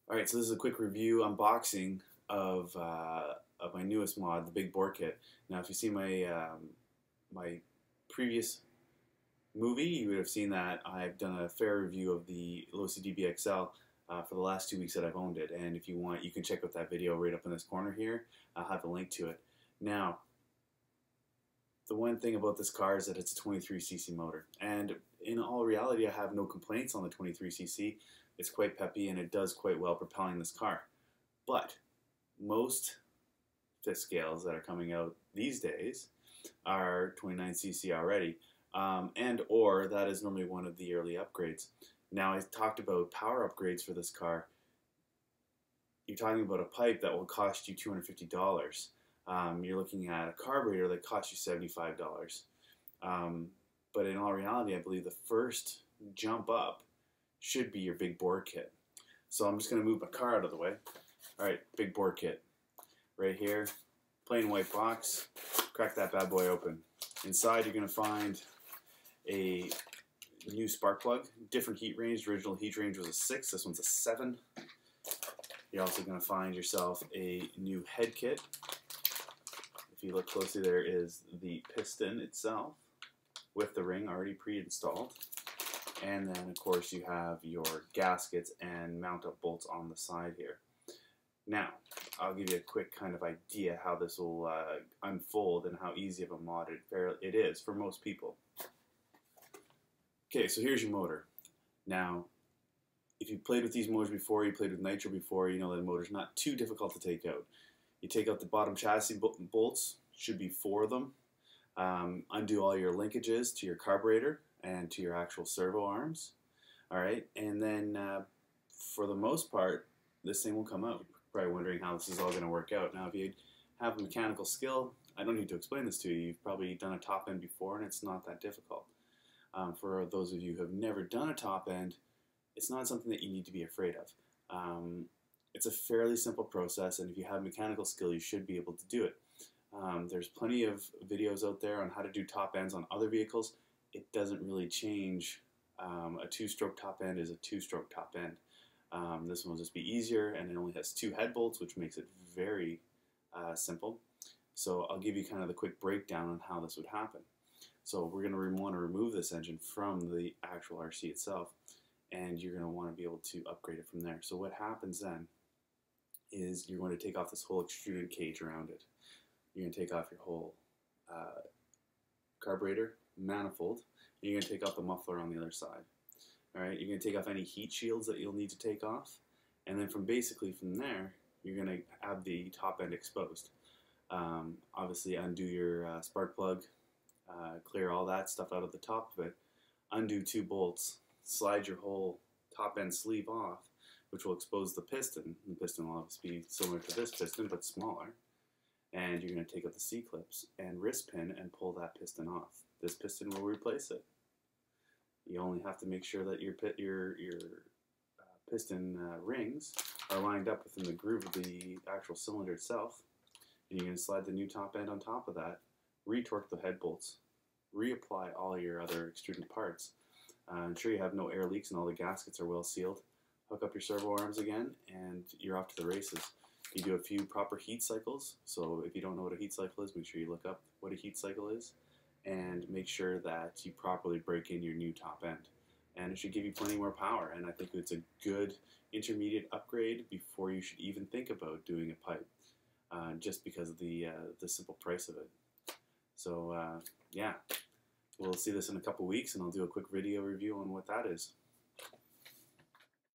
Alright, so this is a quick review, unboxing of my newest mod, the Big Bore Kit. Now, if you see my previous movie, you would have seen that I've done a fair review of the Losi DBXL for the last 2 weeks that I've owned it. And if you want, you can check out that video right up in this corner here. I'll have a link to it. Now, the one thing about this car is that it's a 23cc motor. And in all reality, I have no complaints on the 23cc. It's quite peppy and it does quite well propelling this car. But most fifth scales that are coming out these days are 29cc already, and or that is normally one of the early upgrades. Now, I talked about power upgrades for this car. You're talking about a pipe that will cost you $250. You're looking at a carburetor that costs you $75. But in all reality, I believe the first jump up should be your Big Bore Kit. So I'm just going to move my car out of the way. Alright, Big Bore Kit. Right here, plain white box. Crack that bad boy open. Inside you're going to find a new spark plug. Different heat range. The original heat range was a 6. This one's a 7. You're also going to find yourself a new head kit. If you look closely, there is the piston itself with the ring already pre-installed. And then, of course, you have your gaskets and mount-up bolts on the side here. Now, I'll give you a quick kind of idea how this will unfold and how easy of a mod it is for most people. Okay, so here's your motor. Now, if you've played with these motors before, you played with nitro before, you know that the motor's not too difficult to take out. You take out the bottom chassis bolts, should be 4 of them. Undo all your linkages to your carburetor and to your actual servo arms. Alright, and then for the most part, this thing will come out. You're probably wondering how this is all going to work out. Now, if you have a mechanical skill, I don't need to explain this to you. You've probably done a top end before, and it's not that difficult. For those of you who have never done a top end, it's not something that you need to be afraid of. It's a fairly simple process, and if you have mechanical skill, you should be able to do it. There's plenty of videos out there on how to do top ends on other vehicles. It doesn't really change. A 2-stroke top end is a 2-stroke top end. This one will just be easier, and it only has 2 head bolts, which makes it very simple. So I'll give you kind of the quick breakdown on how this would happen. So we're going to want to remove this engine from the actual RC itself, and you're going to want to be able to upgrade it from there. So what happens then is you're going to take off this whole extruded cage around it. You're going to take off your whole carburetor, manifold, and you're going to take off the muffler on the other side. Alright, you're going to take off any heat shields that you'll need to take off, and then from there, you're going to have the top end exposed. Obviously undo your spark plug, clear all that stuff out of the top of it, undo 2 bolts, slide your whole top end sleeve off, which will expose the piston. The piston will obviously be similar to this piston, but smaller. And you're going to take out the C-clips and wrist pin and pull that piston off. This piston will replace it. You only have to make sure that your piston rings are lined up within the groove of the actual cylinder itself. And you're going to slide the new top end on top of that, retorque the head bolts, reapply all your other extruded parts. Ensure you have no air leaks and all the gaskets are well sealed. Hook up your servo arms again, and you're off to the races. You do a few proper heat cycles, so if you don't know what a heat cycle is, make sure you look up what a heat cycle is, and make sure that you properly break in your new top end. And it should give you plenty more power, and I think it's a good intermediate upgrade before you should even think about doing a pipe, just because of the simple price of it. So yeah, we'll see this in a couple weeks, and I'll do a quick video review on what that is.